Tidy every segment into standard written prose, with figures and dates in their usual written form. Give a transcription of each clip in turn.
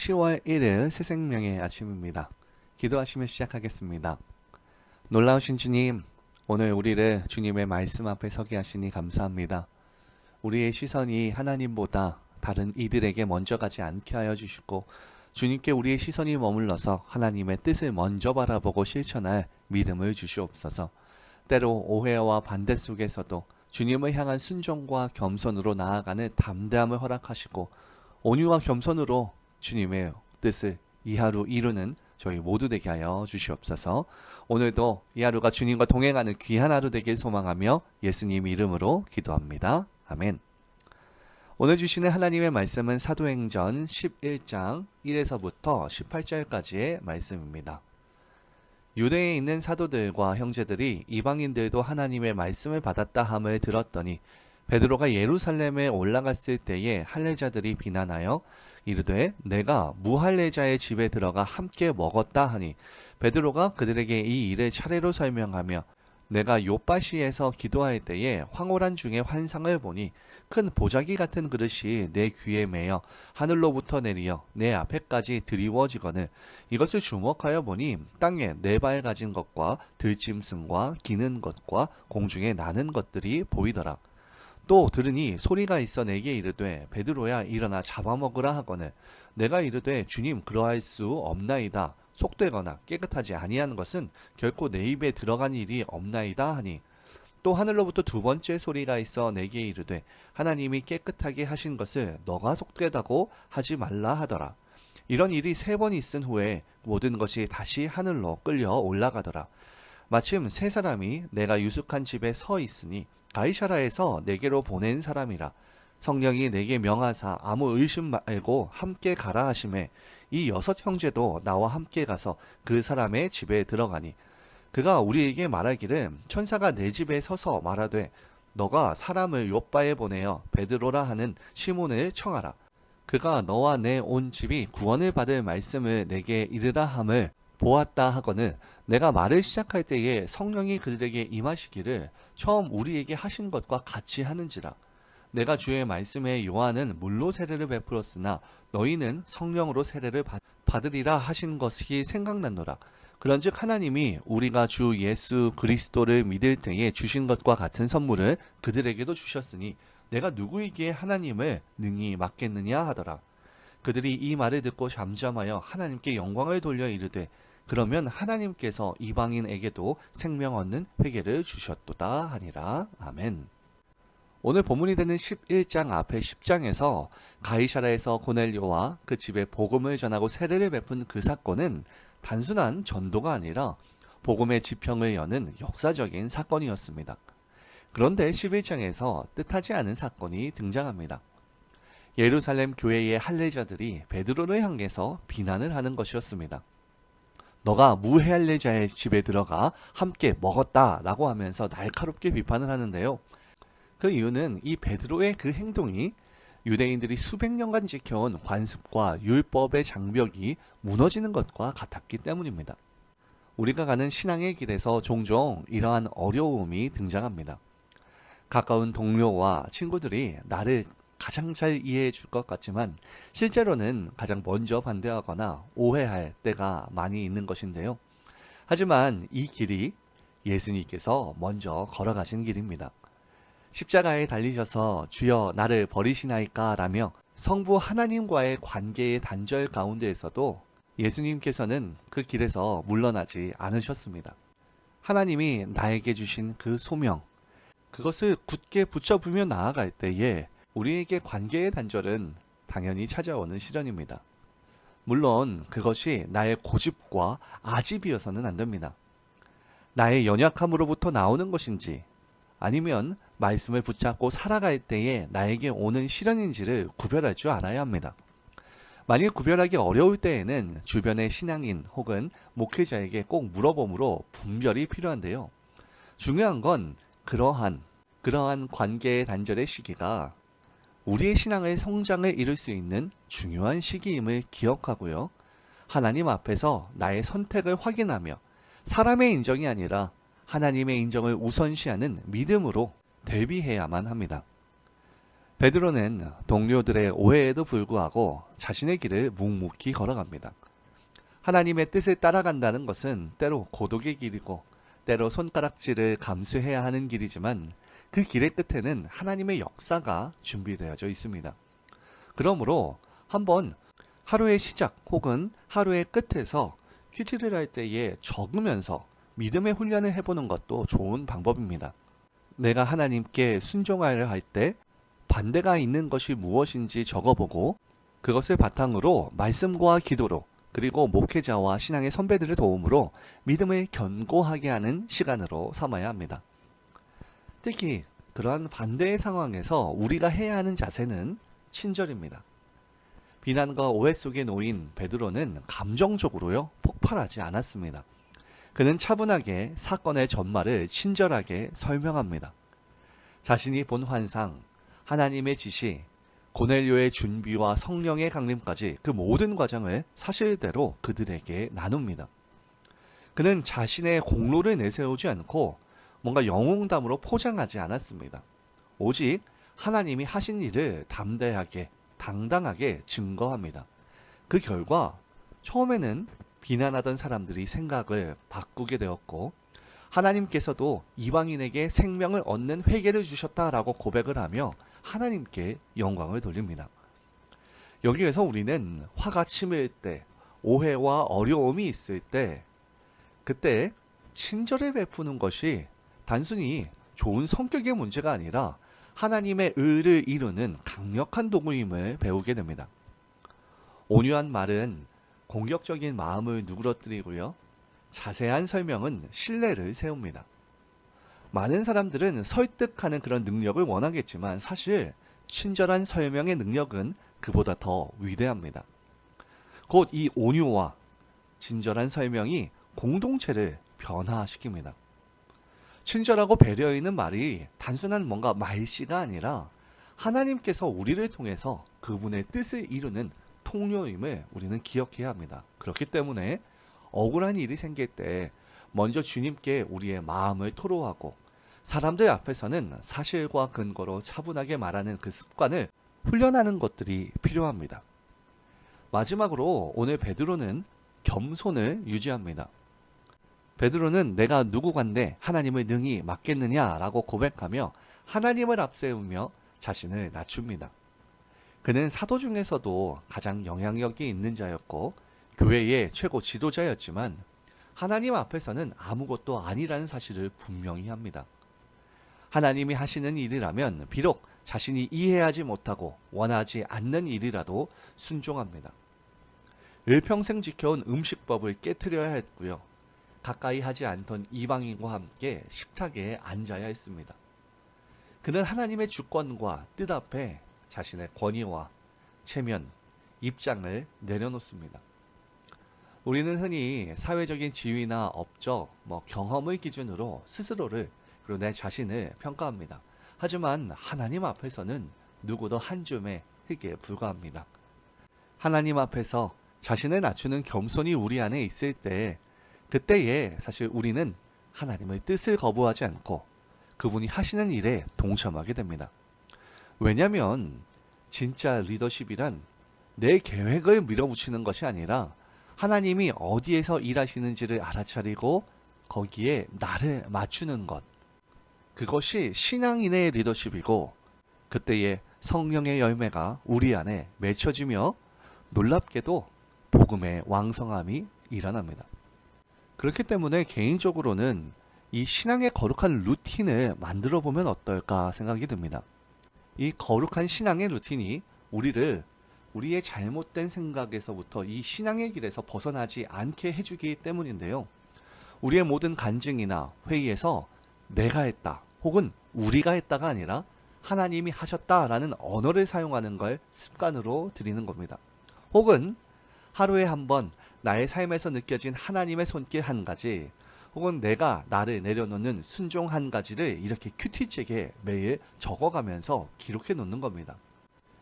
10월 1일 새생명의 아침입니다. 기도하시며 시작하겠습니다. 놀라우신 주님, 오늘 우리를 주님의 말씀 앞에 서게 하시니 감사합니다. 우리의 시선이 하나님보다 다른 이들에게 먼저 가지 않게 하여 주시고 주님께 우리의 시선이 머물러서 하나님의 뜻을 먼저 바라보고 실천할 믿음을 주시옵소서. 때로 오해와 반대 속에서도 주님을 향한 순종과 겸손으로 나아가는 담대함을 허락하시고 온유와 겸손으로 주님의 뜻을 이 하루 이루는 저희 모두 되게 하여 주시옵소서. 오늘도 이 하루가 주님과 동행하는 귀한 하루 되길 소망하며 예수님 이름으로 기도합니다. 아멘. 오늘 주시는 하나님의 말씀은 사도행전 11장 1에서부터 18절까지의 말씀입니다. 유대에 있는 사도들과 형제들이 이방인들도 하나님의 말씀을 받았다 함을 들었더니 베드로가 예루살렘에 올라갔을 때에 할례자들이 비난하여 이르되 내가 무할례자의 집에 들어가 함께 먹었다 하니 베드로가 그들에게 이 일을 차례로 설명하며 내가 요빠시에서 기도할 때에 황홀한 중에 환상을 보니 큰 보자기 같은 그릇이 내 귀에 매여 하늘로부터 내리어 내 앞에까지 드리워지거늘 이것을 주목하여 보니 땅에 네 발 가진 것과 들짐승과 기는 것과 공중에 나는 것들이 보이더라. 또 들으니 소리가 있어 내게 이르되 베드로야 일어나 잡아먹으라 하거늘 내가 이르되 주님 그러할 수 없나이다. 속되거나 깨끗하지 아니한 것은 결코 내 입에 들어간 일이 없나이다 하니 또 하늘로부터 두 번째 소리가 있어 내게 이르되 하나님이 깨끗하게 하신 것을 너가 속되다고 하지 말라 하더라. 이런 일이 3번 있은 후에 모든 것이 다시 하늘로 끌려 올라가더라. 마침 3사람이 내가 유숙한 집에 서 있으니 가이사라에서 내게로 보낸 사람이라. 성령이 내게 명하사 아무 의심 말고 함께 가라 하시매 이 6 형제도 나와 함께 가서 그 사람의 집에 들어가니 그가 우리에게 말하기를 천사가 내 집에 서서 말하되 너가 사람을 요빠에 보내어 베드로라 하는 시몬을 청하라. 그가 너와 내 온 집이 구원을 받을 말씀을 내게 이르라 함을 보았다 하거늘 내가 말을 시작할 때에 성령이 그들에게 임하시기를 처음 우리에게 하신 것과 같이 하는지라. 내가 주의 말씀에 요한은 물로 세례를 베풀었으나 너희는 성령으로 세례를 받으리라 하신 것이 생각났노라. 그런즉 하나님이 우리가 주 예수 그리스도를 믿을 때에 주신 것과 같은 선물을 그들에게도 주셨으니 내가 누구에게 하나님을 능히 맡겠느냐 하더라. 그들이 이 말을 듣고 잠잠하여 하나님께 영광을 돌려 이르되 그러면 하나님께서 이방인에게도 생명 얻는 회개를 주셨도다 하니라. 아멘. 오늘 본문이 되는 11장 앞에 10장에서 가이사라에서 고넬료와 그 집에 복음을 전하고 세례를 베푼 그 사건은 단순한 전도가 아니라 복음의 지평을 여는 역사적인 사건이었습니다. 그런데 11장에서 뜻하지 않은 사건이 등장합니다. 예루살렘 교회의 할례자들이 베드로를 향해서 비난을 하는 것이었습니다. 너가 무할례자의 집에 들어가 함께 먹었다 라고 하면서 날카롭게 비판을 하는데요. 그 이유는 이 베드로의 그 행동이 유대인들이 수백 년간 지켜온 관습과 율법의 장벽이 무너지는 것과 같았기 때문입니다. 우리가 가는 신앙의 길에서 종종 이러한 어려움이 등장합니다. 가까운 동료와 친구들이 나를 가장 잘 이해해 줄 것 같지만 실제로는 가장 먼저 반대하거나 오해할 때가 많이 있는 것인데요. 하지만 이 길이 예수님께서 먼저 걸어가신 길입니다. 십자가에 달리셔서 주여 나를 버리시나이까 라며 성부 하나님과의 관계의 단절 가운데에서도 예수님께서는 그 길에서 물러나지 않으셨습니다. 하나님이 나에게 주신 그 소명, 그것을 굳게 붙잡으며 나아갈 때에 우리에게 관계의 단절은 당연히 찾아오는 시련입니다. 물론 그것이 나의 고집과 아집이어서는 안 됩니다. 나의 연약함으로부터 나오는 것인지 아니면 말씀을 붙잡고 살아갈 때에 나에게 오는 시련인지를 구별할 줄 알아야 합니다. 만일 구별하기 어려울 때에는 주변의 신앙인 혹은 목회자에게 꼭 물어봄으로 분별이 필요한데요. 중요한 건 그러한 관계의 단절의 시기가 우리의 신앙의 성장을 이룰 수 있는 중요한 시기임을 기억하고요. 하나님 앞에서 나의 선택을 확인하며 사람의 인정이 아니라 하나님의 인정을 우선시하는 믿음으로 대비해야만 합니다. 베드로는 동료들의 오해에도 불구하고 자신의 길을 묵묵히 걸어갑니다. 하나님의 뜻을 따라간다는 것은 때로 고독의 길이고 때로 손가락질을 감수해야 하는 길이지만 그 길의 끝에는 하나님의 역사가 준비되어져 있습니다. 그러므로 한번 하루의 시작 혹은 하루의 끝에서 큐티를 할 때에 적으면서 믿음의 훈련을 해보는 것도 좋은 방법입니다. 내가 하나님께 순종하려 할 때 반대가 있는 것이 무엇인지 적어보고 그것을 바탕으로 말씀과 기도로 그리고 목회자와 신앙의 선배들의 도움으로 믿음을 견고하게 하는 시간으로 삼아야 합니다. 특히 그러한 반대의 상황에서 우리가 해야 하는 자세는 친절입니다. 비난과 오해 속에 놓인 베드로는 감정적으로요 폭발하지 않았습니다. 그는 차분하게 사건의 전말을 친절하게 설명합니다. 자신이 본 환상, 하나님의 지시, 고넬료의 준비와 성령의 강림까지 그 모든 과정을 사실대로 그들에게 나눕니다. 그는 자신의 공로를 내세우지 않고 뭔가 영웅담으로 포장하지 않았습니다. 오직 하나님이 하신 일을 담대하게 당당하게 증거합니다. 그 결과 처음에는 비난하던 사람들이 생각을 바꾸게 되었고 하나님께서도 이방인에게 생명을 얻는 회개를 주셨다라고 고백을 하며 하나님께 영광을 돌립니다. 여기에서 우리는 화가 치밀 때, 오해와 어려움이 있을 때 그때 친절을 베푸는 것이 단순히 좋은 성격의 문제가 아니라 하나님의 의를 이루는 강력한 도구임을 배우게 됩니다. 온유한 말은 공격적인 마음을 누그러뜨리고요. 자세한 설명은 신뢰를 세웁니다. 많은 사람들은 설득하는 그런 능력을 원하겠지만 사실 친절한 설명의 능력은 그보다 더 위대합니다. 곧 이 온유와 친절한 설명이 공동체를 변화시킵니다. 친절하고 배려 있는 말이 단순한 뭔가 말씨가 아니라 하나님께서 우리를 통해서 그분의 뜻을 이루는 통로임을 우리는 기억해야 합니다. 그렇기 때문에 억울한 일이 생길 때 먼저 주님께 우리의 마음을 토로하고 사람들 앞에서는 사실과 근거로 차분하게 말하는 그 습관을 훈련하는 것들이 필요합니다. 마지막으로 오늘 베드로는 겸손을 유지합니다. 베드로는 내가 누구간데 하나님을 능히 맡겠느냐라고 고백하며 하나님을 앞세우며 자신을 낮춥니다. 그는 사도 중에서도 가장 영향력이 있는 자였고 교회의 최고 지도자였지만 하나님 앞에서는 아무것도 아니라는 사실을 분명히 합니다. 하나님이 하시는 일이라면 비록 자신이 이해하지 못하고 원하지 않는 일이라도 순종합니다. 일평생 지켜온 음식법을 깨트려야 했고요. 가까이 하지 않던 이방인과 함께 식탁에 앉아야 했습니다. 그는 하나님의 주권과 뜻 앞에 자신의 권위와 체면, 입장을 내려놓습니다. 우리는 흔히 사회적인 지위나 업적, 경험을 기준으로 스스로를 그리고 내 자신을 평가합니다. 하지만 하나님 앞에서는 누구도 한 줌의 흙에 불과합니다. 하나님 앞에서 자신을 낮추는 겸손이 우리 안에 있을 때 그때에 사실 우리는 하나님의 뜻을 거부하지 않고 그분이 하시는 일에 동참하게 됩니다. 왜냐하면 진짜 리더십이란 내 계획을 밀어붙이는 것이 아니라 하나님이 어디에서 일하시는지를 알아차리고 거기에 나를 맞추는 것. 그것이 신앙인의 리더십이고 그때의 성령의 열매가 우리 안에 맺혀지며 놀랍게도 복음의 왕성함이 일어납니다. 그렇기 때문에 개인적으로는 이 신앙의 거룩한 루틴을 만들어 보면 어떨까 생각이 듭니다. 이 거룩한 신앙의 루틴이 우리를 우리의 잘못된 생각에서부터 이 신앙의 길에서 벗어나지 않게 해주기 때문인데요. 우리의 모든 간증이나 회의에서 내가 했다 혹은 우리가 했다가 아니라 하나님이 하셨다라는 언어를 사용하는 걸 습관으로 들이는 겁니다. 혹은 하루에 한 번 나의 삶에서 느껴진 하나님의 손길 한 가지 혹은 내가 나를 내려놓는 순종 한 가지를 이렇게 큐티책에 매일 적어가면서 기록해 놓는 겁니다.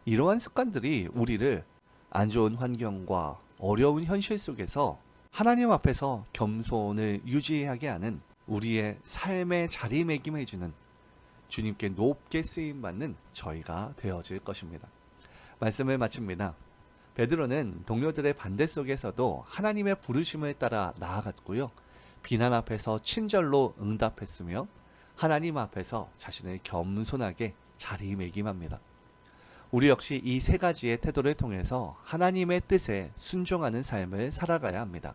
이러한 습관들이 우리를 안 좋은 환경과 어려운 현실 속에서 하나님 앞에서 겸손을 유지하게 하는 우리의 삶의 자리매김해주는 주님께 높게 쓰임받는 저희가 되어질 것입니다. 말씀을 마칩니다. 베드로는 동료들의 반대 속에서도 하나님의 부르심을 따라 나아갔고요. 비난 앞에서 친절로 응답했으며 하나님 앞에서 자신을 겸손하게 자리매김합니다. 우리 역시 이 세 가지의 태도를 통해서 하나님의 뜻에 순종하는 삶을 살아가야 합니다.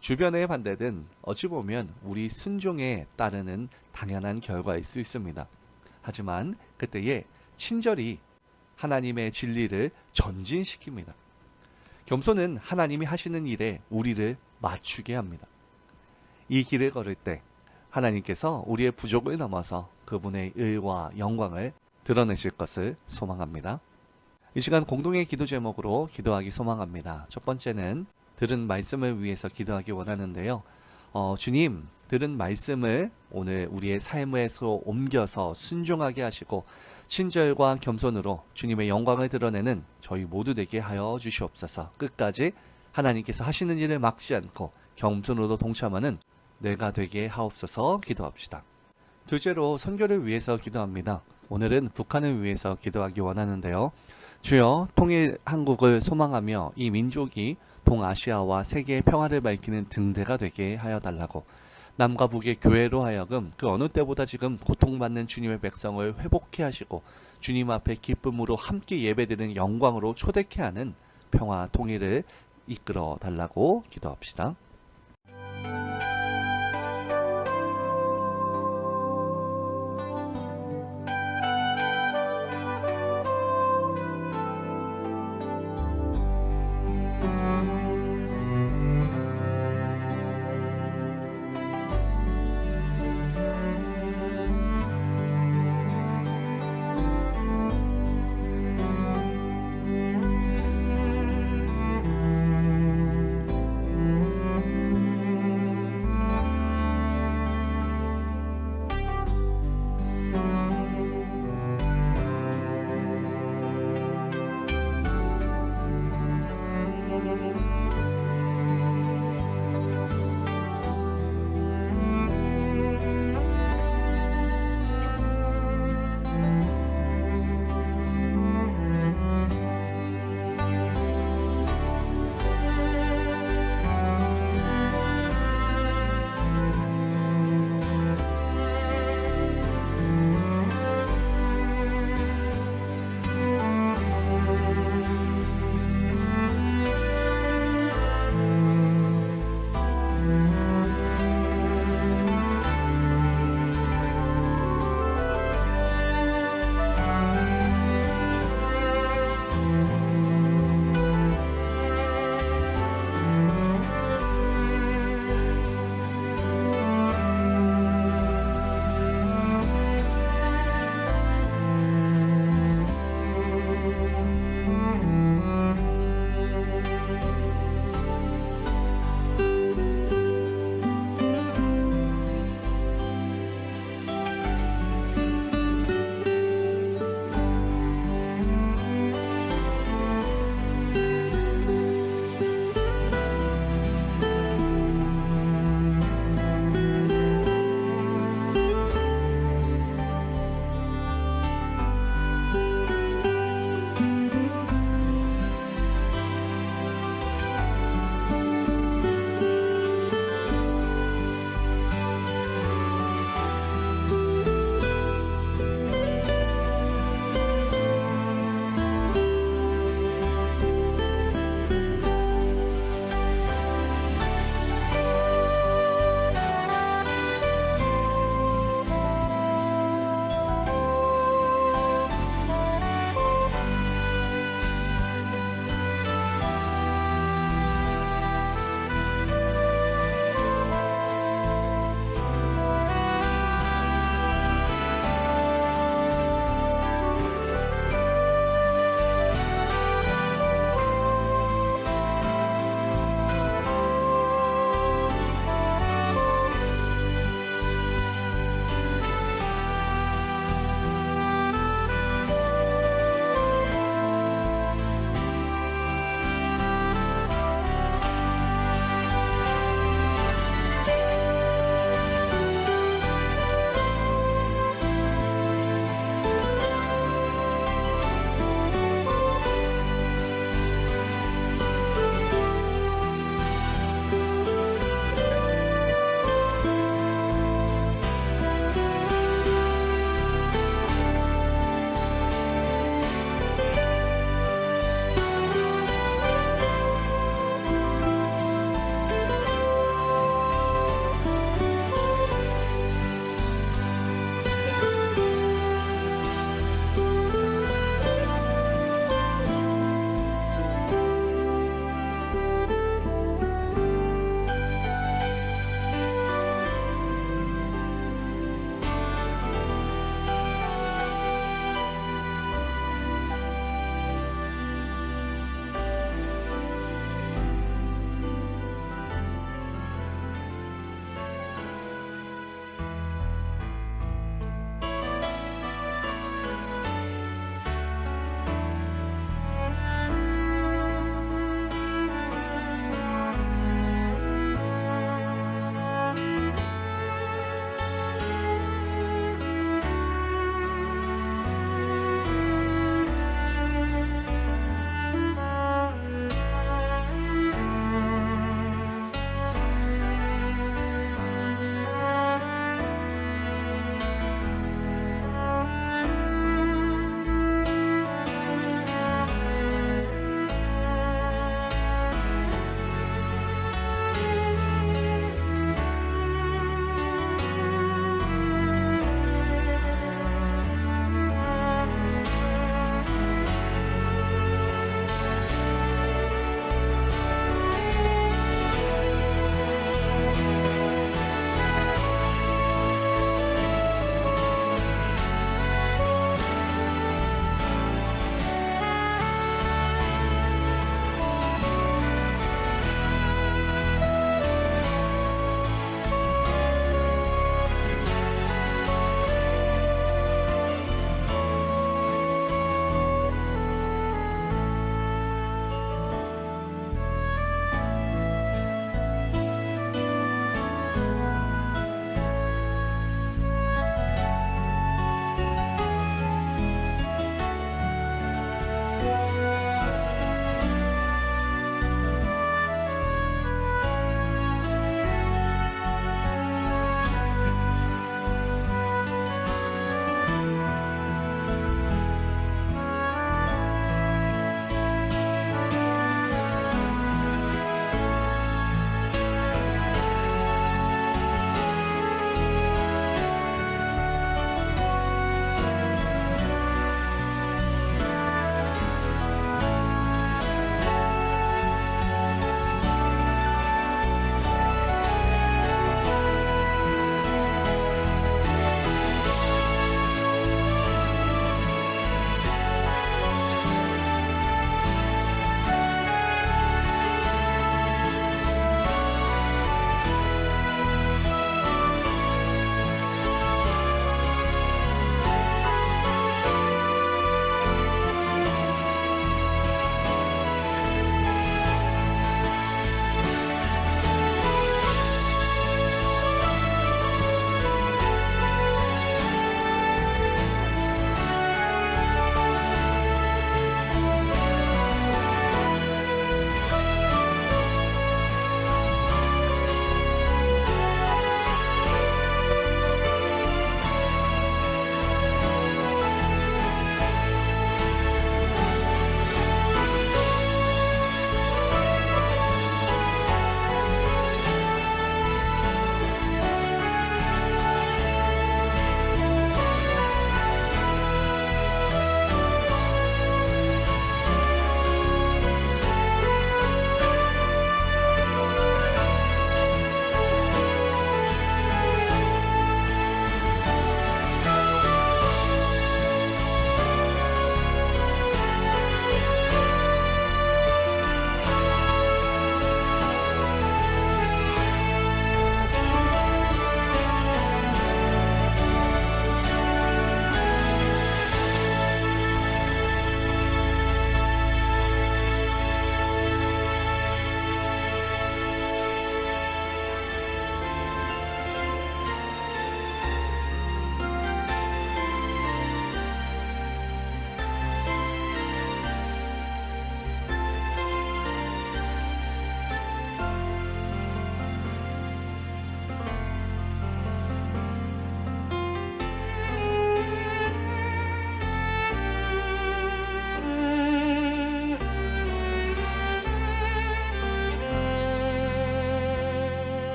주변의 반대는 어찌 보면 우리 순종에 따르는 당연한 결과일 수 있습니다. 하지만 그때에 친절히 하나님의 진리를 전진시킵니다. 겸손은 하나님이 하시는 일에 우리를 맞추게 합니다. 이 길을 걸을 때 하나님께서 우리의 부족을 넘어서 그분의 의와 영광을 드러내실 것을 소망합니다. 이 시간 공동의 기도 제목으로 기도하기 소망합니다. 첫 번째는 들은 말씀을 위해서 기도하기 원하는데요. 주님, 들은 말씀을 오늘 우리의 삶에서 옮겨서 순종하게 하시고 친절과 겸손으로 주님의 영광을 드러내는 저희 모두 되게 하여 주시옵소서. 끝까지 하나님께서 하시는 일을 막지 않고 겸손으로 동참하는 내가 되게 하옵소서. 기도합시다. 둘째로 선교를 위해서 기도합니다. 오늘은 북한을 위해서 기도하기 원하는데요. 주여, 통일 한국을 소망하며 이 민족이 동아시아와 세계의 평화를 밝히는 등대가 되게 하여 달라고, 남과 북의 교회로 하여금 그 어느 때보다 지금 고통받는 주님의 백성을 회복케 하시고 주님 앞에 기쁨으로 함께 예배드리는 영광으로 초대케 하는 평화 통일을 이끌어 달라고 기도합시다.